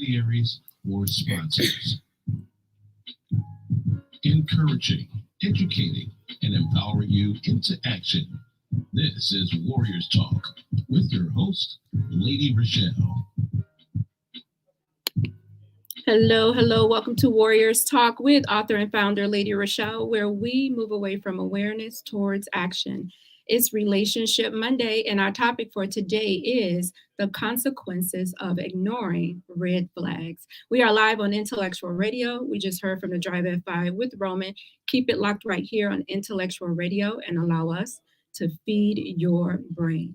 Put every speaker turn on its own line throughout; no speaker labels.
intermediaries, or sponsors. Encouraging, educating, and empowering you into action. This is Warriors Talk with your host, Lady ReShell.
Hello. Welcome to Warriors Talk with author and founder Lady ReShell, where we move away from awareness towards action. It's Relationship Monday, and our topic for today is the consequences of ignoring red flags. We are live on Intellectual Radio. We just heard from the Drive F5 with Roman. Keep it locked right here on Intellectual Radio and allow us to feed your brain.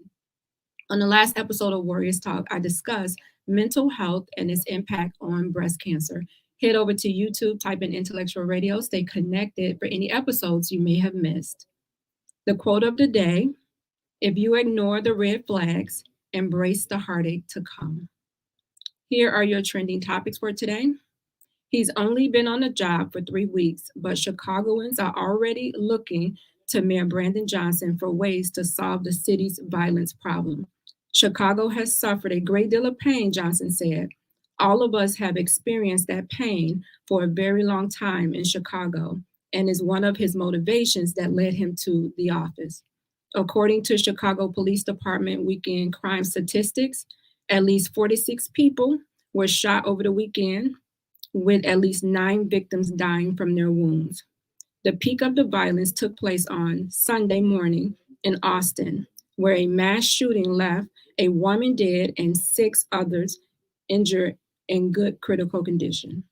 On the last episode of Warriors Talk, I discussed mental health and its impact on breast cancer. Head over to YouTube, type in Intellectual Radio, stay connected for any episodes you may have missed. The quote of the day: if you ignore the red flags, embrace the heartache to come. Here are your trending topics for today. He's only been on the job for 3 weeks, but Chicagoans are already looking to Mayor Brandon Johnson for ways to solve the city's violence problem. Chicago has suffered a great deal of pain, Johnson said. All of us have experienced that pain for a very long time in Chicago, and is one of his motivations that led him to the office. According to Chicago Police Department weekend crime statistics, at least 46 people were shot over the weekend, with at least 9 victims dying from their wounds. The peak of the violence took place on Sunday morning in Austin, where a mass shooting left a woman dead and 6 others injured in good critical condition.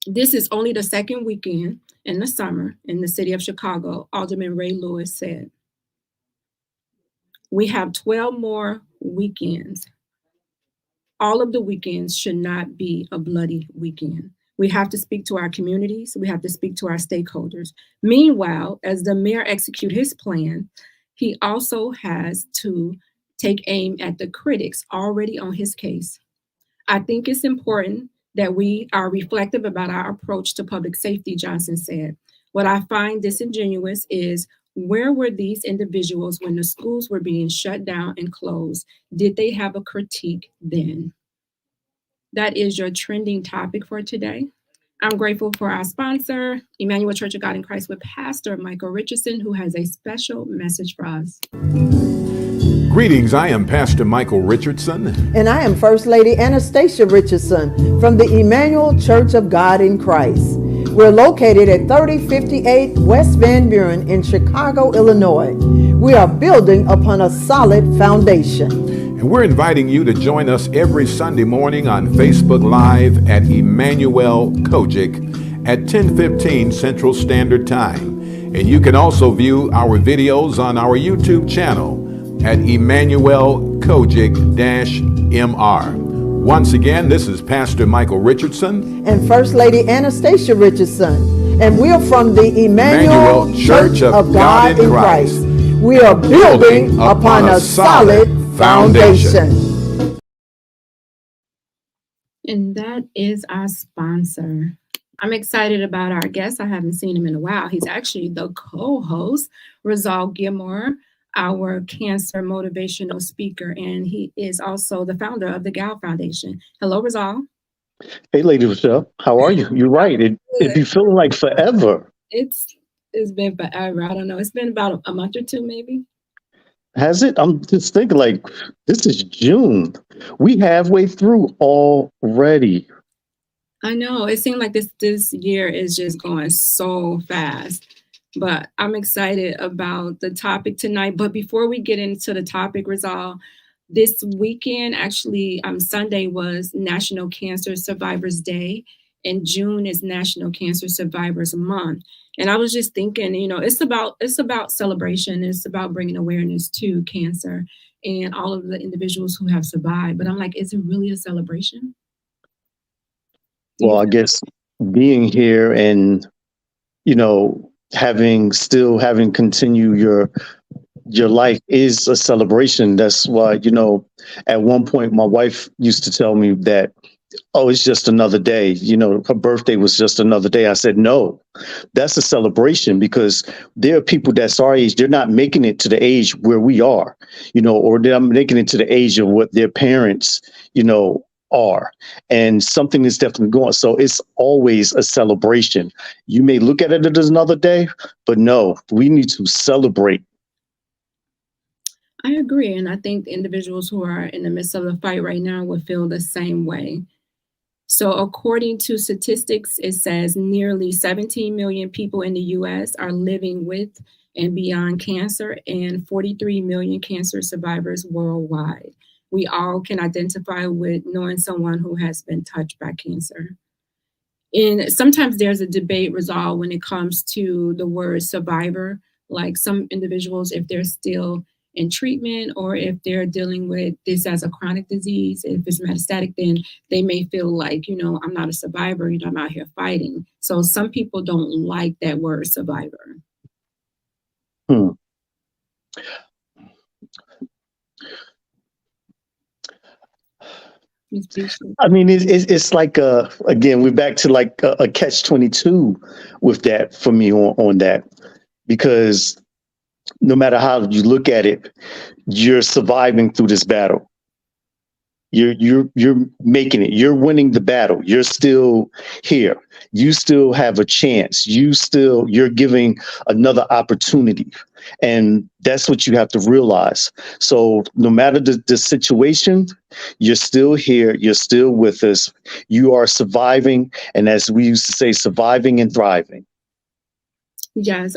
This is only the second weekend in the summer in the city of Chicago, Alderman Ray Lewis said. We have 12 more weekends. All of the weekends should not be a bloody weekend. We have to speak to our communities. We have to speak to our stakeholders. Meanwhile, as the mayor executes his plan, he also has to take aim at the critics already on his case. I think it's important that we are reflective about our approach to public safety, Johnson said. What I find disingenuous is, where were these individuals when the schools were being shut down and closed? Did they have a critique then? That is your trending topic for today. I'm grateful for our sponsor, Emanuel Church of God in Christ, with Pastor Michael Richardson, who has a special message for us.
Greetings, I am Pastor Michael Richardson.
And I am First Lady Anastasia Richardson from the Emanuel Church of God in Christ. We're located at 3058 West Van Buren in Chicago, Illinois. We are building upon a solid foundation.
And we're inviting you to join us every Sunday morning on Facebook Live at Emanuel COGIC at 10:15 Central Standard Time. And you can also view our videos on our YouTube channel at Emanuel COGIC-MR. Once again, this is Pastor Michael Richardson
and First Lady Anastasia Richardson, and we're from the Emanuel Church of God in Christ. We are building upon a solid foundation.
And that is our sponsor. I'm excited about our guest. I haven't seen him in a while. He's actually the co-host, Rizal Gilmore, our cancer motivational speaker, and he is also the founder of the Gal Foundation. Hello, Rizal.
Hey, Lady ReShell. How are you? You're right. It'd be feeling like forever.
It's been forever. I don't know. It's been about a month or two, maybe.
Has it? I'm just thinking, like, this is June. We halfway through already.
I know. It seemed like this year is just going so fast. But I'm excited about the topic tonight. But before we get into the topic, Rizal, this weekend, actually, Sunday was National Cancer Survivors Day, and June is National Cancer Survivors Month. And I was just thinking, it's about celebration. It's about bringing awareness to cancer and all of the individuals who have survived. But I'm like, is it really a celebration?
Well, I guess being here and, having continued your life is a celebration. That's why, at one point my wife used to tell me that, oh, it's just another day. Her birthday was just another day. I said, no, that's a celebration, because there are people that's our age. They're not making it to the age where we are, or they're making it to the age of what their parents, are, and something is definitely going. So it's always a celebration. You may look at it as another day, but no, we need to celebrate.
I agree. And I think the individuals who are in the midst of the fight right now would feel the same way. So according to statistics, it says nearly 17 million people in the US are living with and beyond cancer, and 43 million cancer survivors worldwide. We all can identify with knowing someone who has been touched by cancer. And sometimes there's a debate, Rizal, when it comes to the word survivor. Like some individuals, if they're still in treatment or if they're dealing with this as a chronic disease, if it's metastatic, then they may feel like, I'm not a survivor, I'm out here fighting. So some people don't like that word survivor.
I mean, it's like again, we're back to like a catch-22 with that for me on that, because no matter how you look at it, you're surviving through this battle. You're making it. You're winning the battle. You're still here. You still have a chance. You're giving another opportunity. And that's what you have to realize. So no matter the situation, you're still here. You're still with us. You are surviving. And as we used to say, surviving and thriving.
Yes.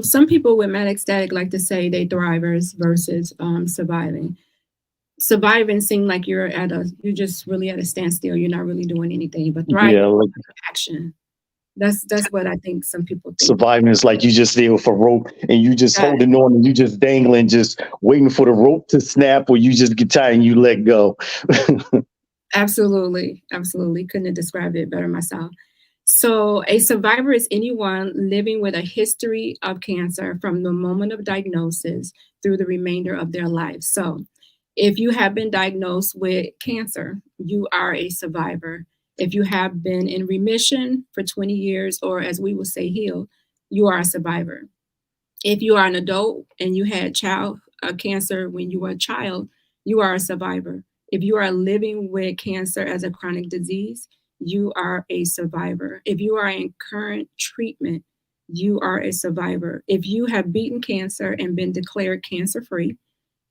Some people with metastatic like to say they thrivers versus surviving. Surviving seems like you're just really at a standstill. You're not really doing anything, but thriving like action. That's what I think some people think.
Surviving is like you just there for rope and you just holding on and you just dangling, just waiting for the rope to snap, or you just get tired and you let go.
Absolutely. Absolutely. Couldn't have described it better myself. So a survivor is anyone living with a history of cancer from the moment of diagnosis through the remainder of their life. So if you have been diagnosed with cancer, you are a survivor. If you have been in remission for 20 years, or as we would say, healed, you are a survivor. If you are an adult and you had cancer when you were a child, you are a survivor. If you are living with cancer as a chronic disease, you are a survivor. If you are in current treatment, you are a survivor. If you have beaten cancer and been declared cancer-free,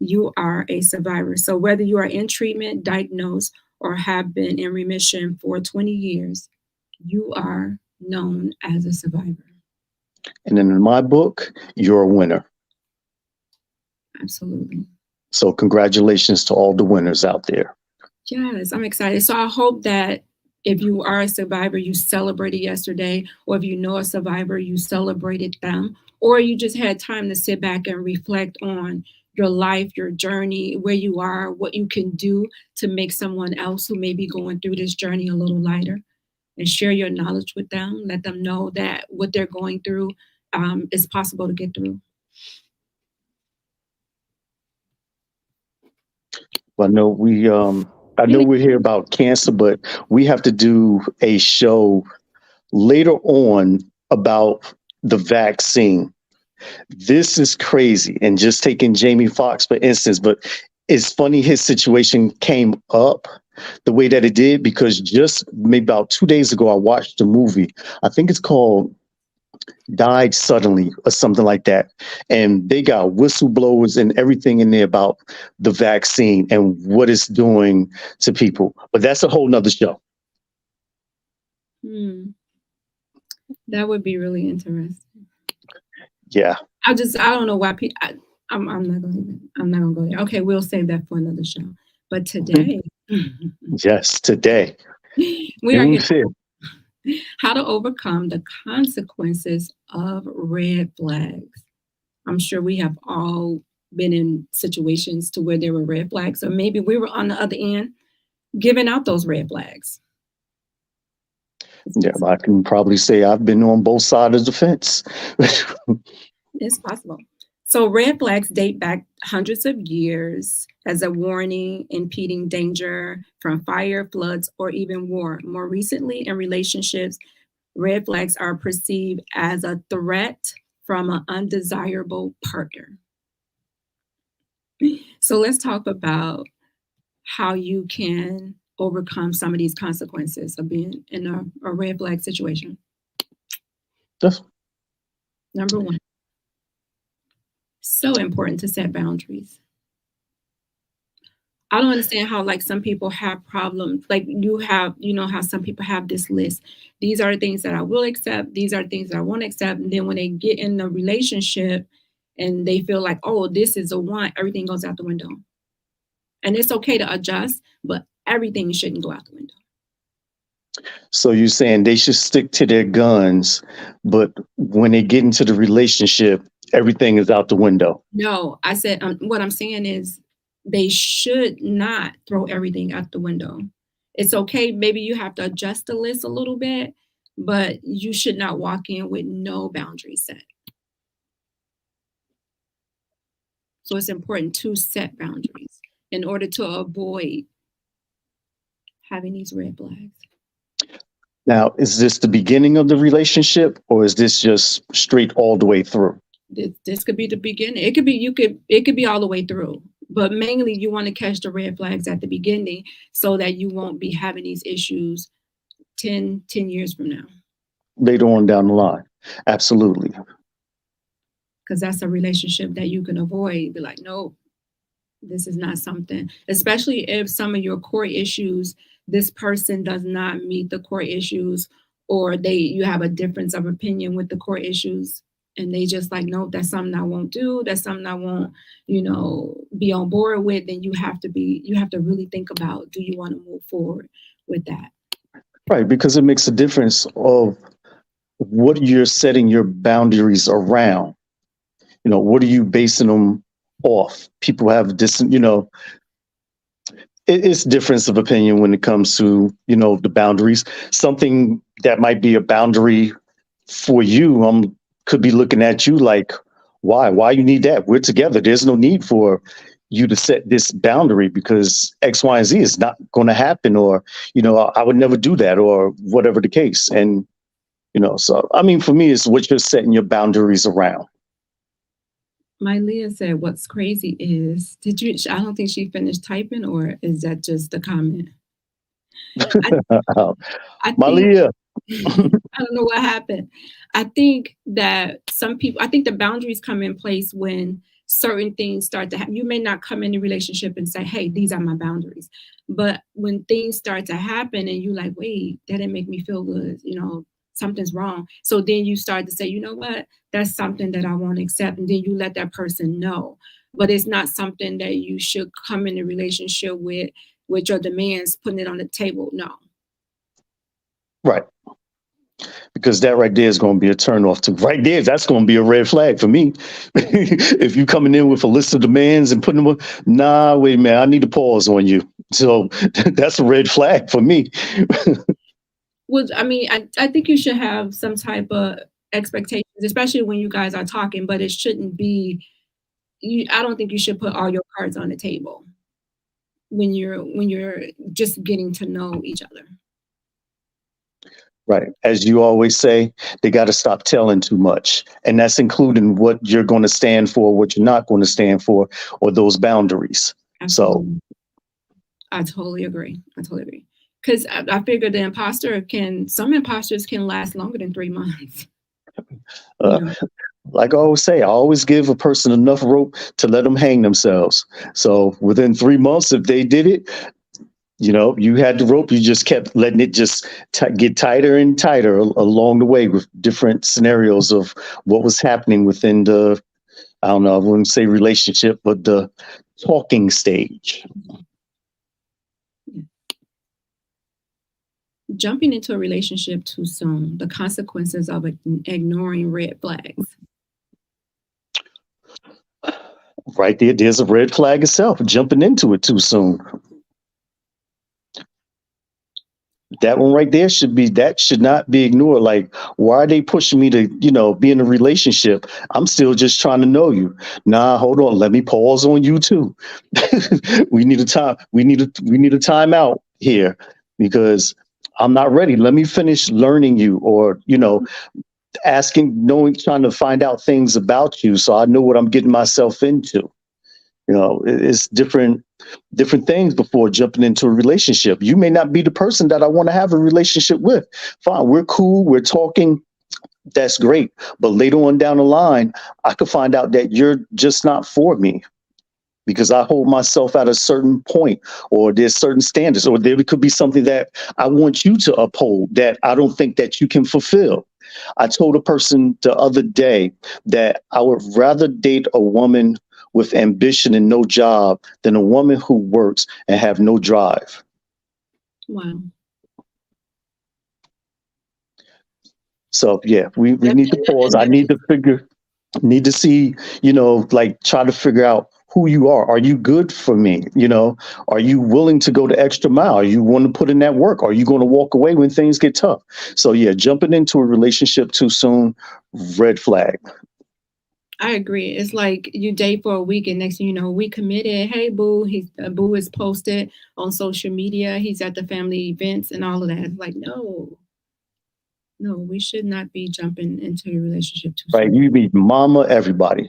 you are a survivor. So whether you are in treatment, diagnosed, or have been in remission for 20 years, you are known as a survivor.
And then in my book, you're a winner.
Absolutely.
So congratulations to all the winners out there.
Yes, I'm excited. So I hope that if you are a survivor, you celebrated yesterday, or if you know a survivor, you celebrated them, or you just had time to sit back and reflect on your life, your journey, where you are, what you can do to make someone else who may be going through this journey a little lighter, and share your knowledge with them. Let them know that what they're going through is possible to get through.
I know we're here about cancer, but we have to do a show later on about the vaccine. This is crazy. And just taking Jamie Foxx, for instance, but it's funny his situation came up the way that it did, because just maybe about 2 days ago, I watched a movie. I think it's called Died Suddenly or something like that. And they got whistleblowers and everything in there about the vaccine and what it's doing to people. But that's a whole nother show.
That would be really interesting.
Yeah.
I don't know why people, I'm not gonna go there. Okay, we'll save that for another show. But today.
Yes, today.
We are here. How to overcome the consequences of red flags. I'm sure we have all been in situations to where there were red flags, or maybe we were on the other end giving out those red flags.
Yeah, I can probably say I've been on both sides of the fence.
It's possible. So red flags date back hundreds of years as a warning, impeding danger from fire, floods, or even war. More recently, in relationships, red flags are perceived as a threat from an undesirable partner. So let's talk about how you can overcome some of these consequences of being in a red flag situation.
Yes.
Number one, so important to set boundaries. I don't understand how like some people have problems. Like you know how some people have this list. These are the things that I will accept. These are things that I won't accept. And then when they get in a relationship and they feel like, oh, this is a want, everything goes out the window. And it's okay to adjust, but everything shouldn't go out the window.
So you're saying they should stick to their guns, but when they get into the relationship, everything is out the window.
No, I said what I'm saying is they should not throw everything out the window. It's okay. Maybe you have to adjust the list a little bit, but you should not walk in with no boundaries set. So it's important to set boundaries in order to avoid having these red flags.
Now, is this the beginning of the relationship, or is this just straight all the way through?
This could be the beginning. It could be all the way through. But mainly you want to catch the red flags at the beginning so that you won't be having these issues 10 years from now.
Later on down the line. Absolutely.
Because that's a relationship that you can avoid. Be like, no, this is not something, especially if some of your core issues, this person does not meet the core issues, or you have a difference of opinion with the core issues. And they just like, no, that's something I won't do. That's something I won't, be on board with. Then you have to really think about, do you want to move forward with that?
Right, because it makes a difference of what you're setting your boundaries around. What are you basing them off? People have this, it's difference of opinion when it comes to, the boundaries. Something that might be a boundary for you, could be looking at you like, why you need that? We're together. There's no need for you to set this boundary because X, Y, and Z is not going to happen, or, I would never do that, or whatever the case. And, so, for me, it's what you're setting your boundaries around.
My Leah said, what's crazy is, I don't think she finished typing, or is that just the comment?
Leah.
I don't know what happened. I think that the boundaries come in place when certain things start to happen. You may not come in a relationship and say, hey, these are my boundaries. But when things start to happen and you're like, wait, that didn't make me feel good, something's wrong. So then you start to say, you know what, that's something that I won't accept. And then you let that person know. But it's not something that you should come in a relationship with your demands, putting it on the table. No.
Right. Because that right there is going to be a turnoff to right there. That's going to be a red flag for me. If you coming in with a list of demands and putting them, wait a minute, I need to pause on you. So that's a red flag for me.
Well, I think you should have some type of expectations, especially when you guys are talking, but it shouldn't be, I don't think you should put all your cards on the table when you're just getting to know each other.
Right. As you always say, they got to stop telling too much. And that's including what you're going to stand for, what you're not going to stand for, or those boundaries.
Absolutely. So I totally agree. Because I figure some imposters can last longer than 3 months.
Like I always say, I always give a person enough rope to let them hang themselves. So within 3 months, if they did it, you had the rope, you just kept letting it just get tighter and tighter along the way with different scenarios of what was happening within the, I don't know, I wouldn't say relationship, but the talking stage.
Jumping into a relationship too soon, the consequences of ignoring red flags.
Right there, there's a red flag itself, jumping into it too soon. That one right there should not be ignored. Like, why are they pushing me to, be in a relationship? I'm still just trying to know you. Nah, hold on. Let me pause on you too. We need a time out here because I'm not ready. Let me finish learning you, or, trying to find out things about you so I know what I'm getting myself into. It's different different things before jumping into a relationship. You may not be the person that I want to have a relationship with. Fine, we're cool, we're talking. That's great. But later on down the line, I could find out that you're just not for me because I hold myself at a certain point, or there's certain standards, or there could be something that I want you to uphold that I don't think that you can fulfill. I told a person the other day that I would rather date a woman with ambition and no job than a woman who works and have no drive.
Wow.
So yeah, we need to pause. I need to see, like try to figure out who you are. Are you good for me? Are you willing to go the extra mile? Are you want to put in that work? Are you going to walk away when things get tough? So yeah, jumping into a relationship too soon, red flag.
I agree. It's like you date for a week and next thing you know, we committed. Hey, boo. Boo is posted on social media. He's at the family events and all of that. It's like, no, we should not be jumping into a relationship too soon.
Right. You be mama, everybody.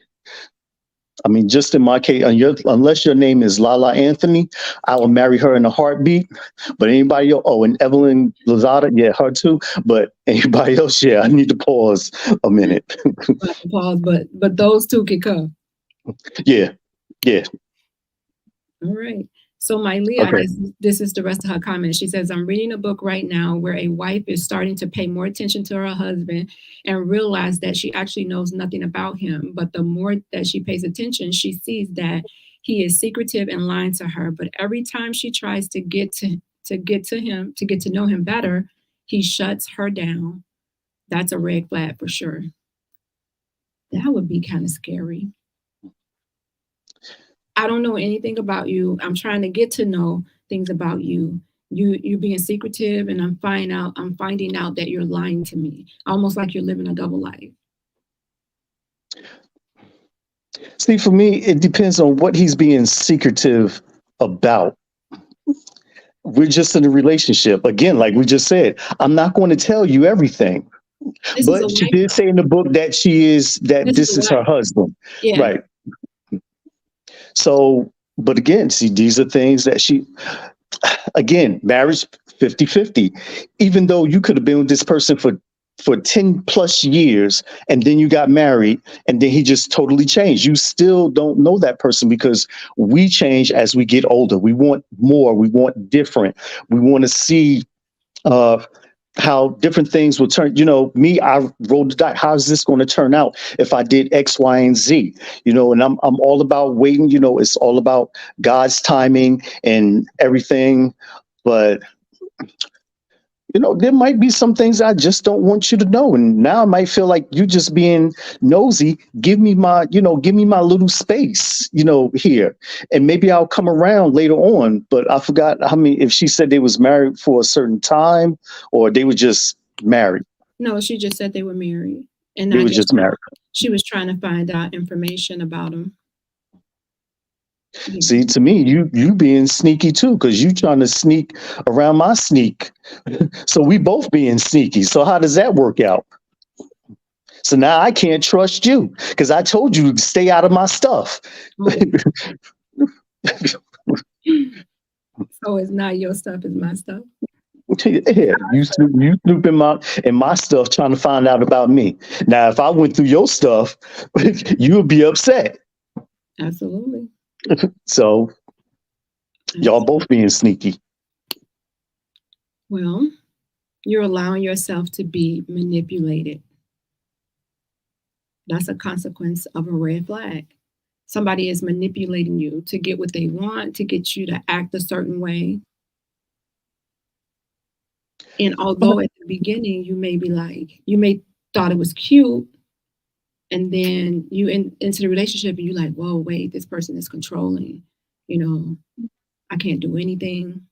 I mean, just in my case, unless your name is Lala Anthony, I will marry her in a heartbeat. But anybody else, and Evelyn Lozada, yeah, her too. But anybody else, yeah, I need to pause a minute.
Pause, but those two can come.
Yeah.
All right. So Miley, okay. I guess this is the rest of her comment. She says, I'm reading a book right now where a wife is starting to pay more attention to her husband and realize that she actually knows nothing about him. But the more that she pays attention, she sees that he is secretive and lying to her. But every time she tries to get to know him better, he shuts her down. That's a red flag for sure. That would be kind of scary. I don't know anything about you. I'm trying to get to know things about you. You're being secretive, and I'm finding out that you're lying to me, almost like you're living a double life.
See, for me, it depends on what he's being secretive about. We're just in a relationship. Again, like we just said, I'm not going to tell you everything. But she did say in the book that this is her husband. Yeah. Right. So, but again, see, these are things that marriage 50-50. Even though you could have been with this person for 10 plus years and then you got married and then he just totally changed. You still don't know that person because we change as we get older. We want more. We want different. We want to see how different things will turn. I rolled the dice. How is this going to turn out if I did X, Y, and Z? And I'm all about waiting. It's all about God's timing and everything. But there might be some things I just don't want you to know. And now I might feel like you just being nosy. Give me my little space, here. And maybe I'll come around later on. But I forgot if she said they was married for a certain time or they were just married.
No, she just said they were married. And
they were just married.
She was trying to find out information about him.
See, to me, you being sneaky too, because you trying to sneak around my sneak. So we both being sneaky. So how does that work out? So now I can't trust you because I told you to stay out of my stuff.
So it's not your stuff, it's my stuff.
Yeah, you snoop in my stuff trying to find out about me. Now, if I went through your stuff, you would be upset.
Absolutely.
So y'all both being sneaky.
Well, you're allowing yourself to be manipulated. That's a consequence of a red flag. Somebody is manipulating you to get what they want, to get you to act a certain way. And although at the beginning you may thought it was cute, and then you into the relationship and you're like, whoa, wait, this person is controlling. I can't do anything.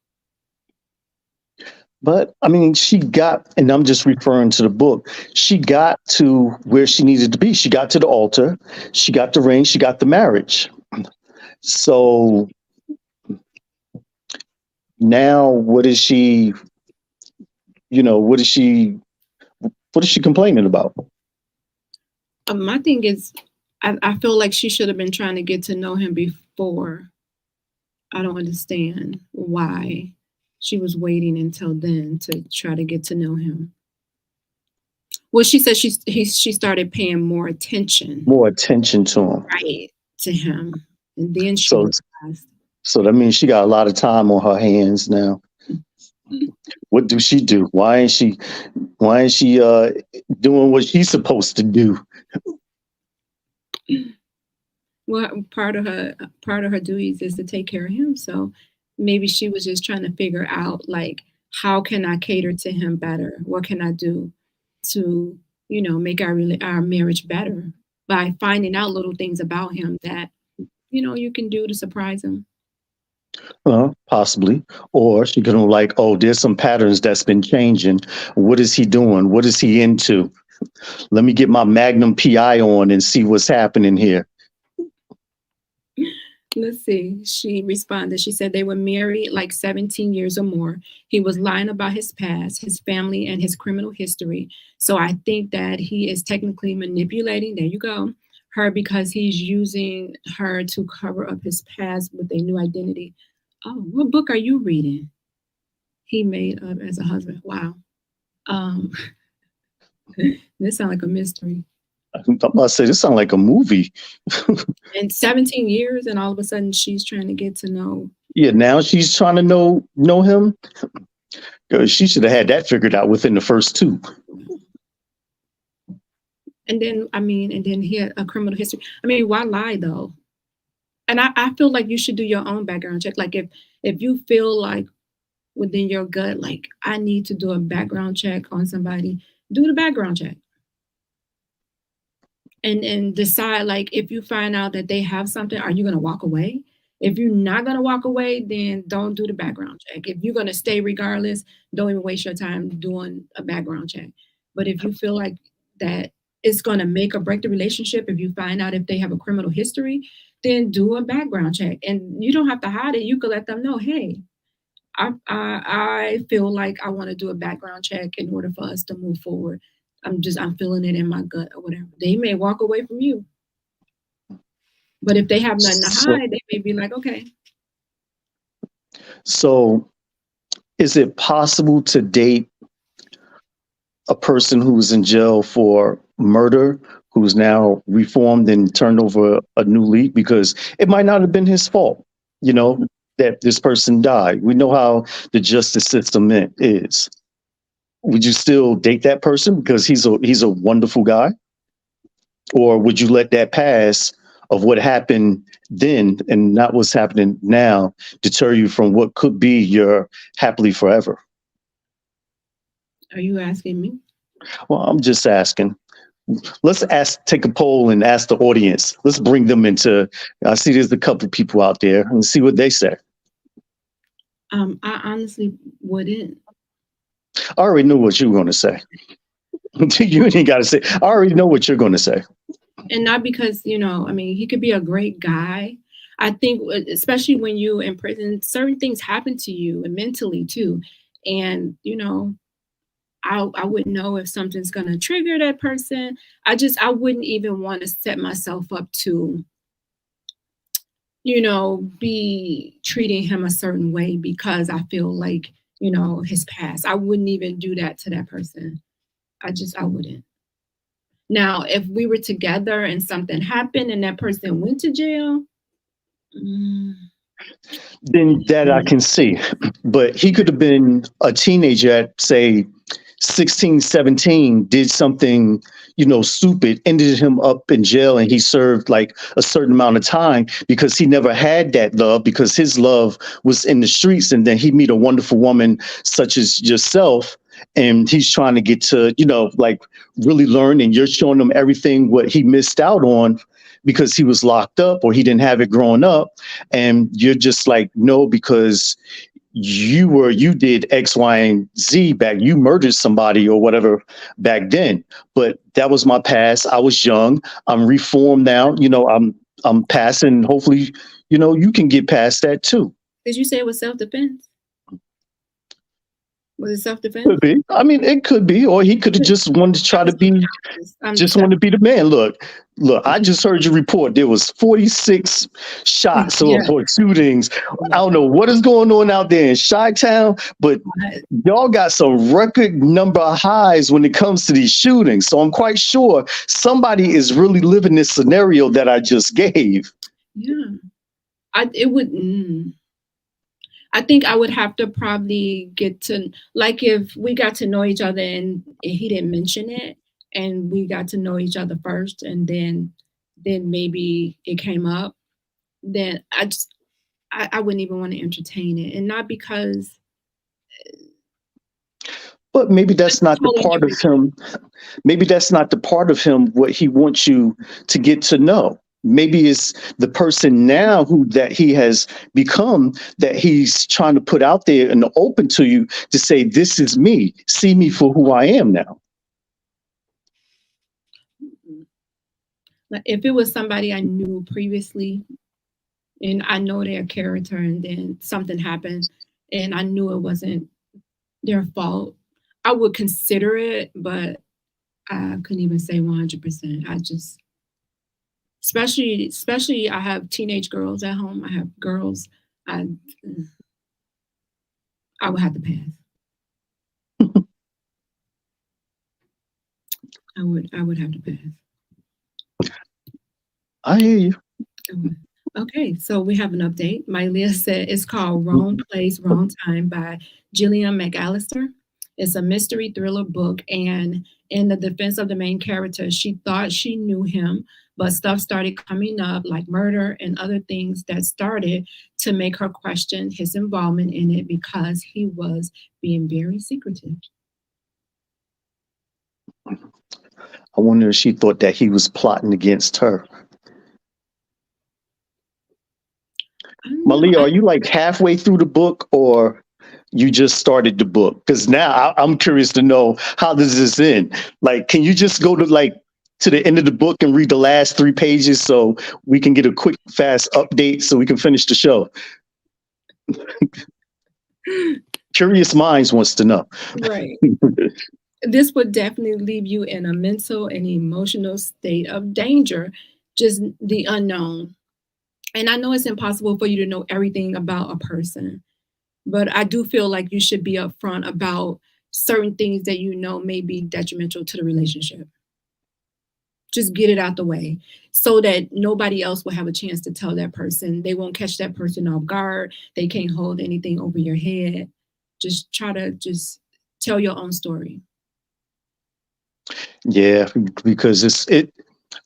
But I mean, she got, and I'm just referring to the book, she got to where she needed to be. She got to the altar, she got the ring, she got the marriage. So now what is she complaining about?
My thing is, I feel like she should have been trying to get to know him before I don't understand why she was waiting until then to try to get to know him. Well, she said she started paying more attention
to him.
right to him, and then she
So
realized.
so that means she got a lot of time on her hands now. What do she do? Why is she doing what she's supposed to do?
Well, part of her duties is to take care of him. So maybe she was just trying to figure out, like, how can I cater to him better? What can I do to, make our marriage better by finding out little things about him that, you can do to surprise him.
Possibly. Or she could have like, oh, there's some patterns that's been changing. What is he doing? What is he into? Let me get my Magnum PI on and see what's happening here.
Let's see. She responded. She said they were married like 17 years or more. He was lying about his past, his family, and his criminal history. So I think that he is technically manipulating, there you go, her because he's using her to cover up his past with a new identity. Oh, what book are you reading? He made up as a husband. Wow. This sounds like a mystery.
I'm about to say, this sounds like a movie.
And 17 years, and all of a sudden she's trying to get to know.
Yeah, now she's trying to know him. She should have had that figured out within the first 2.
And then he had a criminal history. I mean, why lie though? And I feel like you should do your own background check. Like if you feel like within your gut, like I need to do a background check on somebody, do the background check. And decide, like, if you find out that they have something, are you going to walk away? If you're not going to walk away, then don't do the background check. If you're going to stay regardless, don't even waste your time doing a background check. But if you feel like that it's going to make or break the relationship, if you find out if they have a criminal history, then do a background check. And you don't have to hide it. You could let them know, hey, I feel like I want to do a background check in order for us to move forward. I'm feeling it in my gut or whatever. They may walk away from you. But if they have nothing to hide, they may be like, okay.
So is it possible to date a person who's in jail for murder, who's now reformed and turned over a new leaf? Because it might not have been his fault, that this person died. We know how the justice system is. Would you still date that person because he's a wonderful guy? Or would you let that past of what happened then and not what's happening now deter you from what could be your happily forever?
Are you asking me?
Well, I'm just asking. Let's take a poll and ask the audience. Let's bring them into, I see there's a couple of people out there and see what they say.
I honestly wouldn't.
I already knew what you were going to say. You ain't got to say. I already know what you're going to say.
And not because, he could be a great guy. I think, especially when you're in prison, certain things happen to you and mentally too. And, I wouldn't know if something's going to trigger that person. I wouldn't even want to set myself up to, be treating him a certain way because I feel like, his past. I wouldn't even do that to that person. I wouldn't. Now, if we were together and something happened and that person went to jail,
then that I can see. But he could have been a teenager at, say, 16, 17, did something, stupid, ended him up in jail, and he served like a certain amount of time because he never had that love, because his love was in the streets. And then he meet a wonderful woman such as yourself, and he's trying to get to, like really learn, and you're showing him everything what he missed out on because he was locked up or he didn't have it growing up. And you're just like, no, because you did X, Y, and Z back. You murdered somebody or whatever back then. But that was my past. I was young. I'm reformed now. I'm passing. Hopefully, you can get past that too.
Did you say it was self-defense? Was it self-defense?
Could be. I mean, it could be, or he could have just wanted to try to be, wanted to be the man. Look, I just heard you report there was 46 shots or shootings. I don't know what is going on out there in Chi-Town, but y'all got some record number highs when it comes to these shootings. So I'm quite sure somebody is really living this scenario that I just gave.
Yeah, I think I would have to probably get to, like, if we got to know each other and he didn't mention it and we got to know each other first and then maybe it came up, then I wouldn't even want to entertain it. And not because.
But maybe that's not the part of him. Maybe that's not the part of him what he wants you to get to know. Maybe it's the person now that he has become that he's trying to put out there and open to you to say, this is me. See me for who I am now.
If it was somebody I knew previously and I know their character and then something happened and I knew it wasn't their fault, I would consider it, but I couldn't even say 100%. I just... Especially I have teenage girls at home. I have girls. I would have to pass. I would have to pass.
I hear you.
Okay, so we have an update. Mylia said it's called Wrong Place, Wrong Time by Gillian McAllister. It's a mystery thriller book, and in the defense of the main character, she thought she knew him, but stuff started coming up like murder and other things that started to make her question his involvement in it because he was being very secretive.
I wonder if she thought that he was plotting against her. Malia, are you like halfway through the book or you just started the book? Because now I'm curious to know, how does this end? Like, can you just go to the end of the book and read the last 3 pages so we can get a quick, fast update so we can finish the show? Curious minds wants to know.
Right. This would definitely leave you in a mental and emotional state of danger, just the unknown. And I know it's impossible for you to know everything about a person, but I do feel like you should be upfront about certain things that you know may be detrimental to the relationship. Just get it out the way so that nobody else will have a chance to tell that person. They won't catch that person off guard. They can't hold anything over your head. Just try to just tell your own story.
Yeah, because it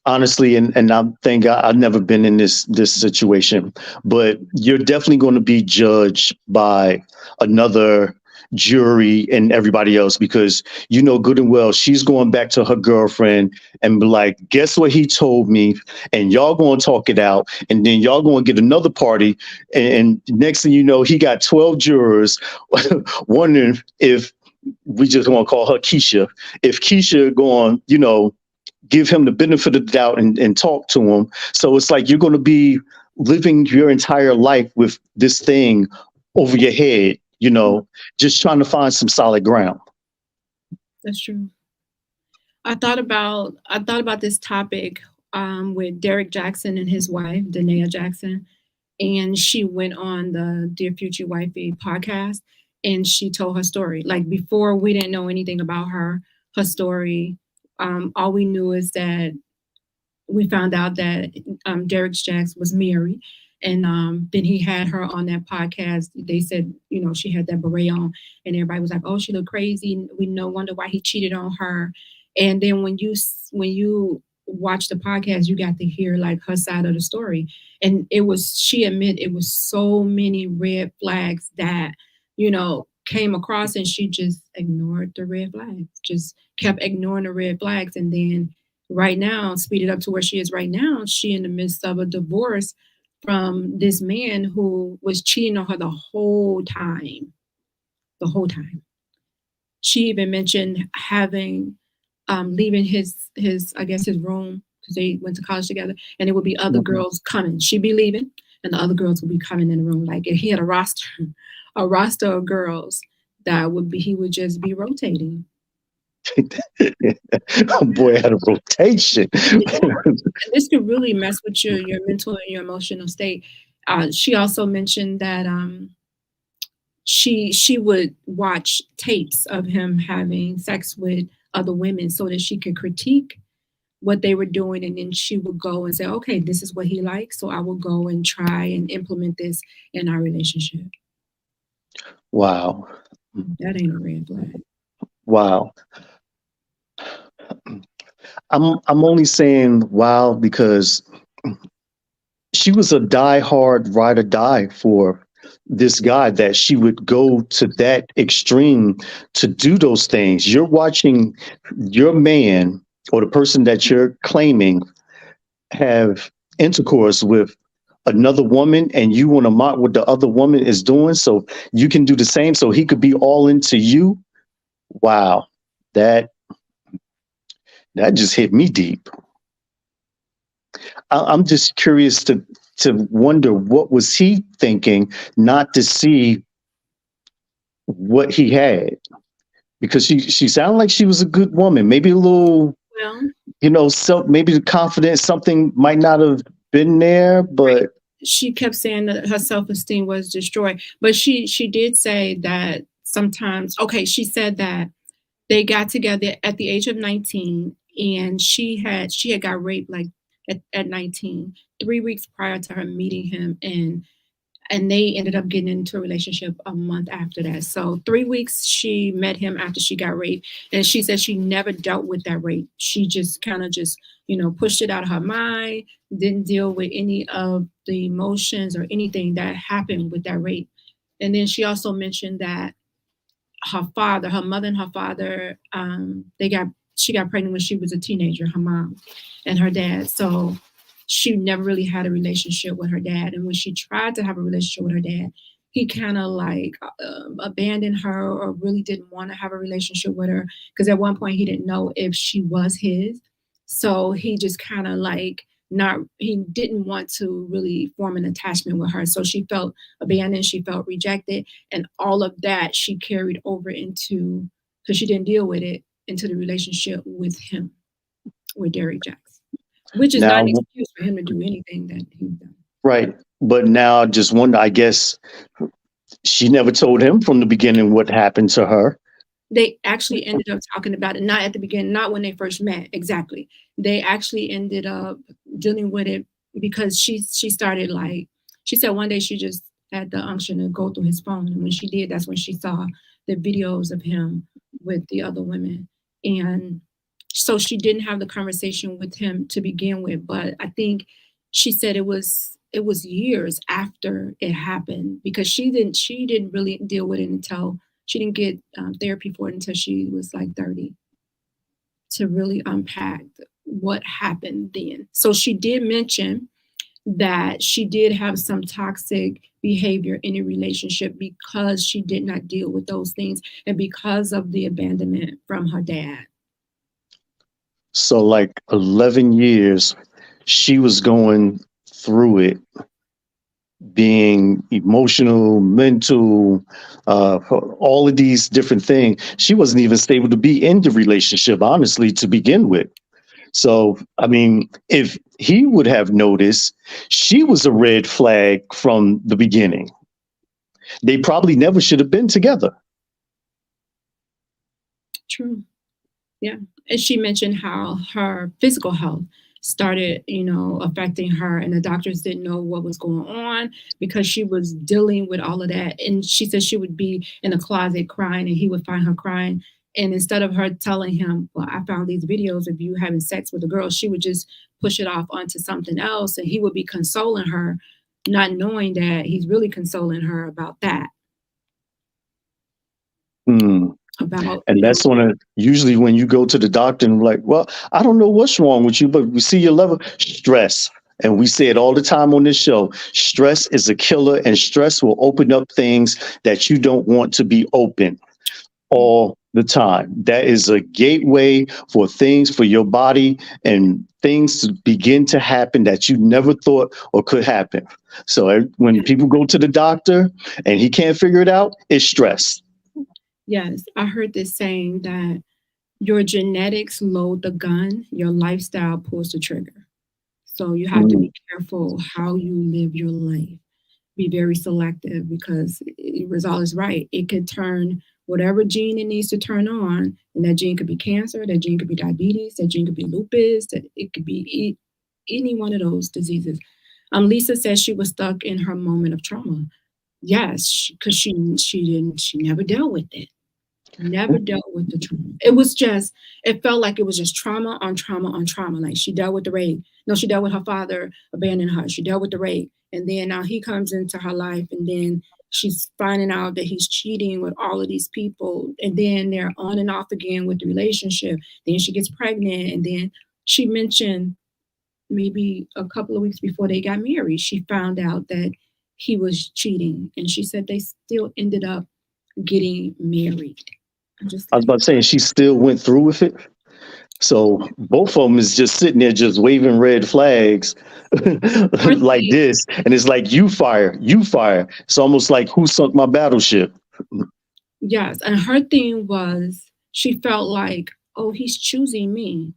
honestly, and I think I've never been in this situation, but you're definitely going to be judged by another jury and everybody else, because you know good and well she's going back to her girlfriend and be like, guess what he told me, and y'all going to talk it out, and then y'all going to get another party, and next thing you know he got 12 jurors wondering if, we just want to call her Keisha, if Keisha going, give him the benefit of the doubt and talk to him. So it's like you're going to be living your entire life with this thing over your head, just trying to find some solid ground.
That's true. I thought about this topic with Derek Jackson and his wife, Danae Jackson, and she went on the Dear Future Wifey podcast, and she told her story. Like, before, we didn't know anything about her story. All we knew is that we found out that Derek Jackson was married. And then he had her on that podcast. They said, she had that beret on, and everybody was like, oh, she looked crazy. We no wonder why he cheated on her. And then when you watch the podcast, you got to hear like her side of the story. And she admitted it was so many red flags that, came across, and she just ignored the red flags, just kept ignoring the red flags. And then right now, speed it up to where she is right now, she in the midst of a divorce from this man who was cheating on her the whole time. She even mentioned having, leaving his I guess his room, because they went to college together, and there would be other girls coming. She'd be leaving, and the other girls would be coming in the room. Like, he had a roster of girls he would just be rotating.
Oh boy, had a rotation.
And this could really mess with your mental and your emotional state. She also mentioned that she would watch tapes of him having sex with other women so that she could critique what they were doing, and then she would go and say, okay, this is what he likes, so I will go and try and implement this in our relationship.
Wow.
That ain't a red flag.
Wow. I'm only saying wow because she was a diehard ride or die for this guy, that she would go to that extreme to do those things. You're watching your man, or the person that you're claiming, have intercourse with another woman, and you want to mock what the other woman is doing so you can do the same, so he could be all into you. Wow. That just hit me deep. I'm just curious to wonder, what was he thinking not to see what he had? Because she sounded like she was a good woman, maybe a little,
well,
maybe the confidence, something might not have been there, but
she kept saying that her self-esteem was destroyed. But she did say that sometimes, okay, she said that they got together at the age of 19, and she had got raped like at 19, 3 weeks prior to her meeting him, and they ended up getting into a relationship a month after that. So 3 weeks she met him after she got raped, and she said she never dealt with that rape. She just kind of pushed it out of her mind, didn't deal with any of the emotions or anything that happened with that rape. And then she also mentioned that her mother and her father, she got pregnant when she was a teenager, her mom and her dad. So she never really had a relationship with her dad. And when she tried to have a relationship with her dad, he kind of abandoned her, or really didn't want to have a relationship with her. Because at one point he didn't know if she was his. So he just kind of he didn't want to really form an attachment with her. So she felt abandoned, she felt rejected, and all of that she carried over into, because she didn't deal with it, into the relationship with him, with Derrick Jackson, which is not an excuse for him to do anything that he's done.
Right. But now just wonder, I guess she never told him from the beginning what happened to her.
They actually ended up talking about it, not at the beginning, not when they first met, exactly. They actually ended up dealing with it because she started, she said one day she just had the unction to go through his phone. And when she did, that's when she saw the videos of him with the other women. And so she didn't have the conversation with him to begin with. But I think she said it was years after it happened, because she didn't really deal with it until she didn't get therapy for it until she was 30, to really unpack what happened then. So she did mention that she did have some toxic behavior in a relationship because she did not deal with those things, and because of the abandonment from her dad.
So 11 years, she was going through it, being emotional, mental, all of these different things. She wasn't even stable to be in the relationship, honestly, to begin with. So, I mean, if he would have noticed, she was a red flag from the beginning. They probably never should have been together.
True. Yeah. And she mentioned how her physical health started, affecting her, and the doctors didn't know what was going on because she was dealing with all of that. And she said she would be in a closet crying, and he would find her crying. And instead of her telling him, well, I found these videos of you having sex with a girl, she would just push it off onto something else. And he would be consoling her, not knowing that he's really consoling her about that.
And that's usually when you go to the doctor and well, I don't know what's wrong with you, but we see your level stress. And we say it all the time on this show. Stress is a killer, and stress will open up things that you don't want to be open all the time. That is a gateway for things for your body and things to begin to happen that you never thought or could happen. So when people go to the doctor and he can't figure it out, it's stress.
Yes, I heard this saying that your genetics load the gun, your lifestyle pulls the trigger. So you have to
Mm.
be careful how you live your life. Be very selective because Rizal is right. It could turn whatever gene it needs to turn on, and that gene could be cancer, that gene could be diabetes, that gene could be lupus, that it could be any one of those diseases. Lisa says she was stuck in her moment of trauma. Yes, because she never dealt with it. Never dealt with the trauma. It was just, it felt like it was just trauma on trauma on trauma. Like she dealt with the rape. No, she dealt with her father abandoning her. She dealt with the rape. And then now he comes into her life, and then she's finding out that he's cheating with all of these people. And then they're on and off again with the relationship. Then she gets pregnant. And then she mentioned maybe a couple of weeks before they got married, she found out that he was cheating. And she said they still ended up getting married. I'm just
I was
like,
about to say, and she still went through with it. So both of them is just sitting there, just waving red flags
her
like
thing,
this, and it's like you fire, you fire. It's almost like who sunk my battleship.
yes. And her thing was she felt like, oh, he's choosing me.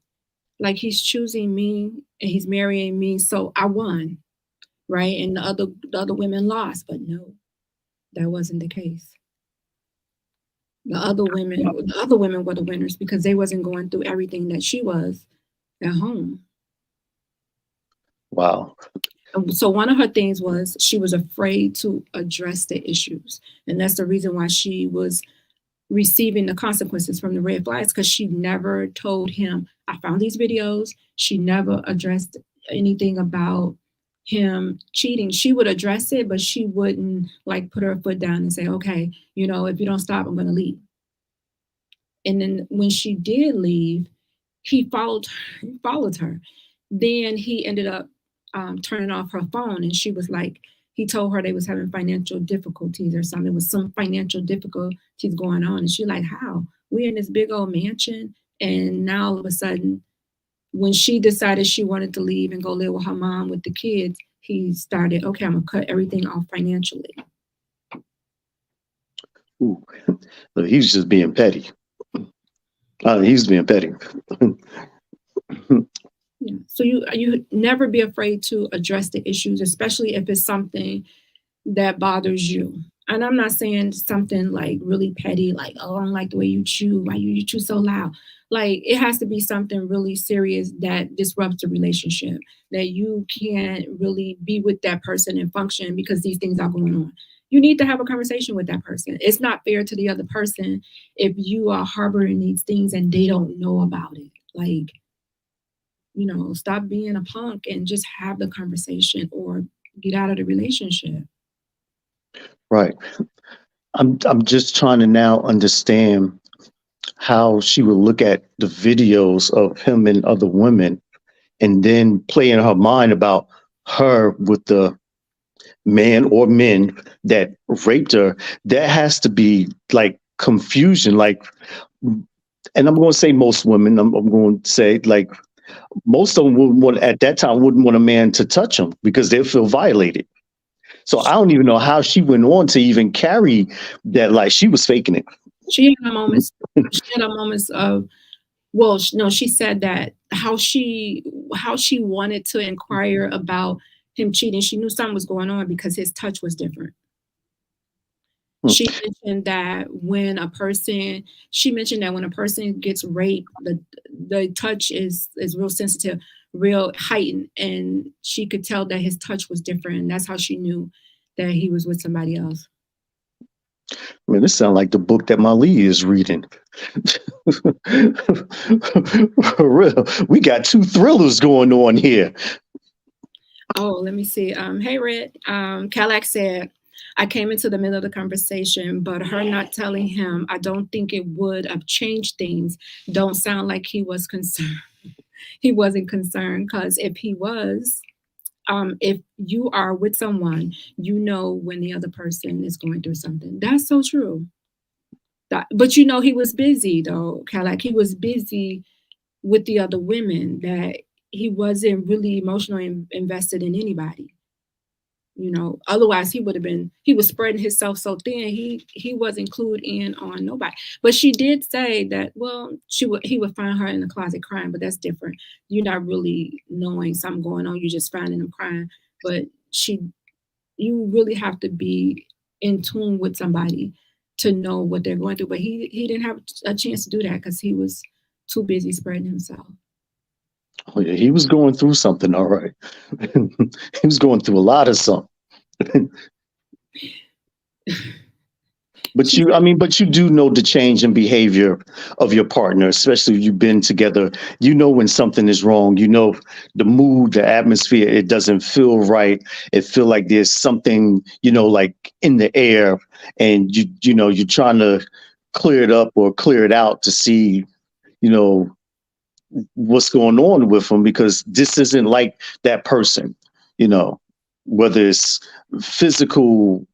Like he's choosing me and he's marrying me. So I won. Right. And the other women lost. But no, that wasn't the case. The other women were the winners because they wasn't going through everything that she was at home.
Wow.
And so one of her things was she was afraid to address the issues. And that's the reason why she was receiving the consequences from the red flags, because she never told him, I found these videos. She never addressed anything about him cheating. She would address it, but she wouldn't like put her foot down and say, okay, if you don't stop, I'm going to leave. And then when she did leave, he followed her. Then he ended up turning off her phone, and she was like, he told her they was having financial difficulties or something. There was some financial difficulties going on, and she like, how? We're in this big old mansion, and now all of a sudden, when she decided she wanted to leave and go live with her mom with the kids, he started, okay, I'm gonna cut everything off financially.
Ooh. He's just being petty. He's being petty.
Yeah. So you never be afraid to address the issues, especially if it's something that bothers you. And I'm not saying something like really petty, like, oh, I don't like the way you chew. Why you chew so loud? Like it has to be something really serious that disrupts the relationship, that you can't really be with that person and function because these things are going on. You need to have a conversation with that person. It's not fair to the other person if you are harboring these things and they don't know about it. Like, stop being a punk and just have the conversation or get out of the relationship.
Right. I'm just trying to now understand how she would look at the videos of him and other women and then play in her mind about her with the man or men that raped her. That has to be like confusion. Like, and I'm going to say most women, I'm going to say like most of them would want at that time wouldn't want a man to touch them because they feel violated. So I don't even know how she went on to even carry that. Like she was faking it.
She had her moments. She had her moments of, well, no, she said that how she wanted to inquire about him cheating. She knew something was going on because his touch was different. She mentioned that when a person gets raped, the touch is real sensitive, real heightened, and she could tell that his touch was different. And that's how she knew that he was with somebody else.
I mean, this sounds like the book that Mali is reading. For real, we got two thrillers going on here.
Oh, let me see. Hey, Red. Kalak said, I came into the middle of the conversation, but her not telling him, I don't think it would have changed things. Don't sound like he was concerned. He wasn't concerned, because if he was, if you are with someone, when the other person is going through something. That's so true. But he was busy though, Kalak. He was busy with the other women, that he wasn't really emotionally invested in anybody. Otherwise he was spreading himself so thin, he wasn't clued in on nobody. But she did say that, well, he would find her in the closet crying, but that's different. You're not really knowing something going on, you're just finding them crying. But you really have to be in tune with somebody to know what they're going through. But he didn't have a chance to do that because he was too busy spreading himself.
Oh, yeah, he was going through something, all right. He was going through a lot of something. But you do know the change in behavior of your partner, especially if you've been together. You know when something is wrong. You know the mood, the atmosphere. It doesn't feel right. It feel like there's something, like in the air, and you're trying to clear it up or clear it out to see, what's going on with them, because this isn't like that person. Whether it's physical,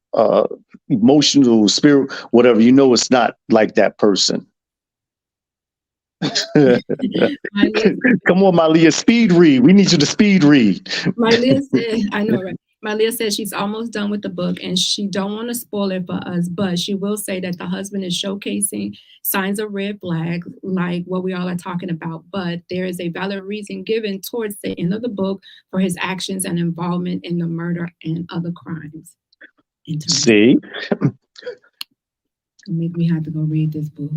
emotional, spirit, whatever, it's not like that person. Come on, Malia, speed read. We need you to speed read.
Malia said, I know, right? Malia says she's almost done with the book and she don't want to spoil it for us, but she will say that the husband is showcasing signs of red flags, like what we all are talking about. But there is a valid reason given towards the end of the book for his actions and involvement in the murder and other crimes.
See?
Make me have to go read this book.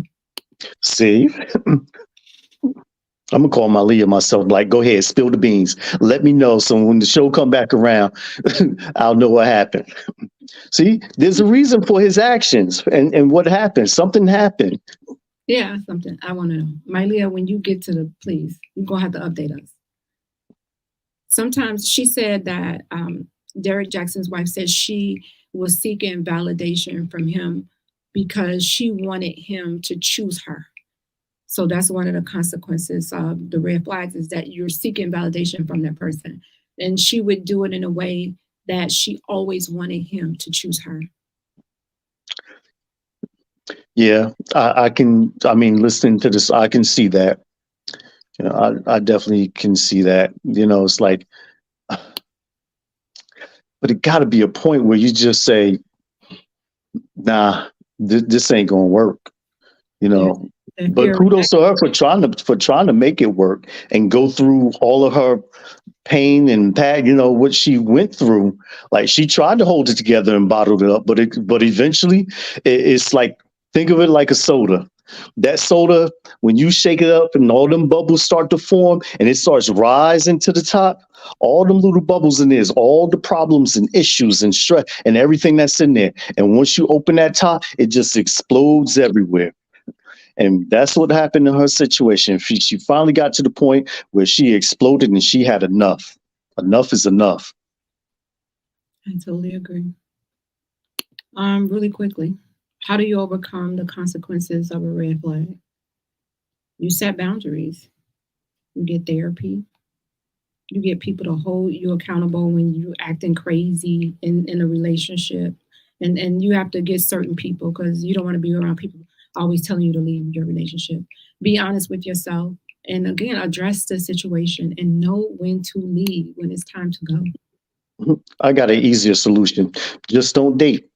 See? I'm gonna call Malia myself, like, go ahead, spill the beans. Let me know, so when the show come back around, I'll know what happened. See, there's a reason for his actions and what happened. Something happened.
Yeah, something. I want to know. Malia, when you get to please, you're gonna have to update us. Sometimes she said that Derek Jackson's wife said she was seeking validation from him because she wanted him to choose her. So that's one of the consequences of the red flags, is that you're seeking validation from that person. And she would do it in a way that she always wanted him to choose her.
Yeah, listening to this, I can see that. I definitely can see that. It's like, but it got to be a point where you just say, nah, this ain't going to work, But kudos to her for trying to make it work and go through all of her pain and what she went through. Like, she tried to hold it together and bottled it up, but eventually it's like, think of it like a soda. That soda, when you shake it up and all them bubbles start to form and it starts rising to the top, all them little bubbles in there is all the problems and issues and stress and everything that's in there. And once you open that top, it just explodes everywhere. And that's what happened in her situation. She finally got to the point where she exploded and she had enough. Enough is enough.
I totally agree. Really quickly, how do you overcome the consequences of a red flag? You set boundaries. You get therapy. You get people to hold you accountable when you're acting crazy in a relationship. And you have to get certain people, because you don't want to be around people always telling you to leave your relationship. Be honest with yourself. And again, address the situation and know when to leave, when it's time to go.
I got an easier solution. Just don't date.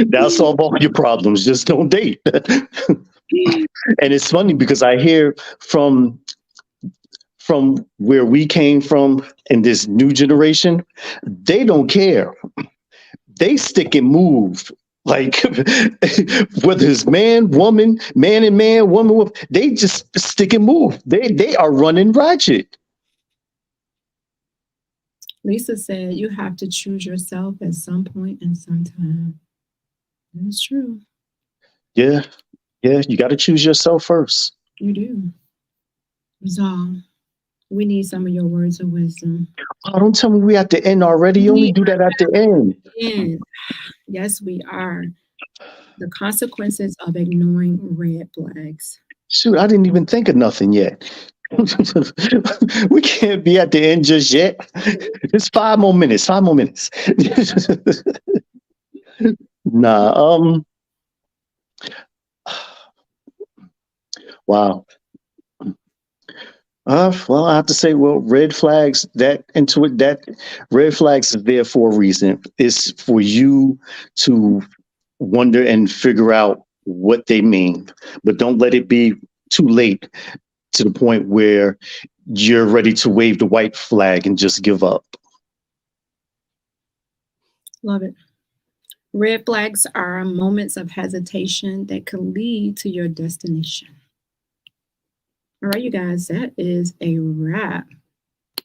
That'll solve all your problems. Just don't date. And it's funny because I hear from where we came from in this new generation, they don't care. They stick and move. Like, whether it's man, woman, man and man, woman, woman, they just stick and move. They are running ratchet.
Lisa said you have to choose yourself at some point and sometime. That's true.
Yeah, you got to choose yourself first.
You do. Rizal, we need some of your words of wisdom.
Oh, don't tell me we at the end already. You only do that at the end.
Yes, we are. The consequences of ignoring red flags.
Shoot, I didn't even think of nothing yet. We can't be at the end just yet. It's 5 more minutes. 5 more minutes. Nah. Wow. Well, I have to say, well, red flags, that red flags is there for a reason. It's for you to wonder and figure out what they mean, but don't let it be too late to the point where you're ready to wave the white flag and just give up.
Love it. Red flags are moments of hesitation that could lead to your destination. All right, you guys, that is a wrap.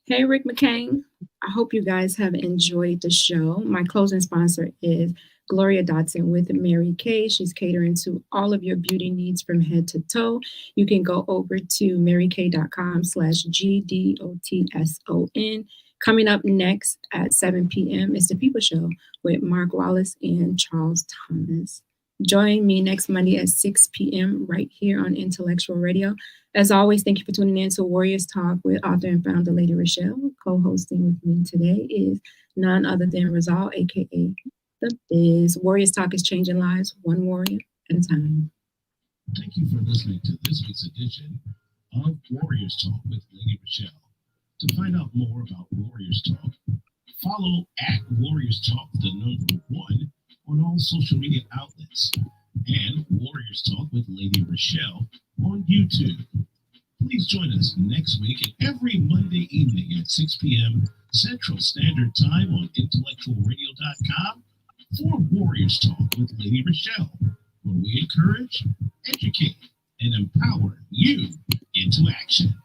Hey, Rick McCain. I hope you guys have enjoyed the show. My closing sponsor is Gloria Dotson with Mary Kay. She's catering to all of your beauty needs from head to toe. You can go over to marykay.com/GDOTSON. Coming up next at 7 p.m. is The People Show with Mark Wallace and Charles Thomas. Join me next Monday at 6 p.m. right here on Intellectual Radio. As always, thank you for tuning in to Warriors Talk with author and founder Lady ReShell. Co-hosting with me today is none other than Rizal, aka The Biz. Warriors Talk is changing lives one warrior at a time.
Thank you for listening to this week's edition of Warriors Talk with Lady ReShell. To find out more about Warriors Talk, follow at Warriors Talk, the number 1, on all social media outlets, and Warriors Talk with Lady ReShell on YouTube. Please join us next week and every Monday evening at 6 p.m. Central Standard Time on intellectualradio.com for Warriors Talk with Lady ReShell, where we encourage, educate, and empower you into action.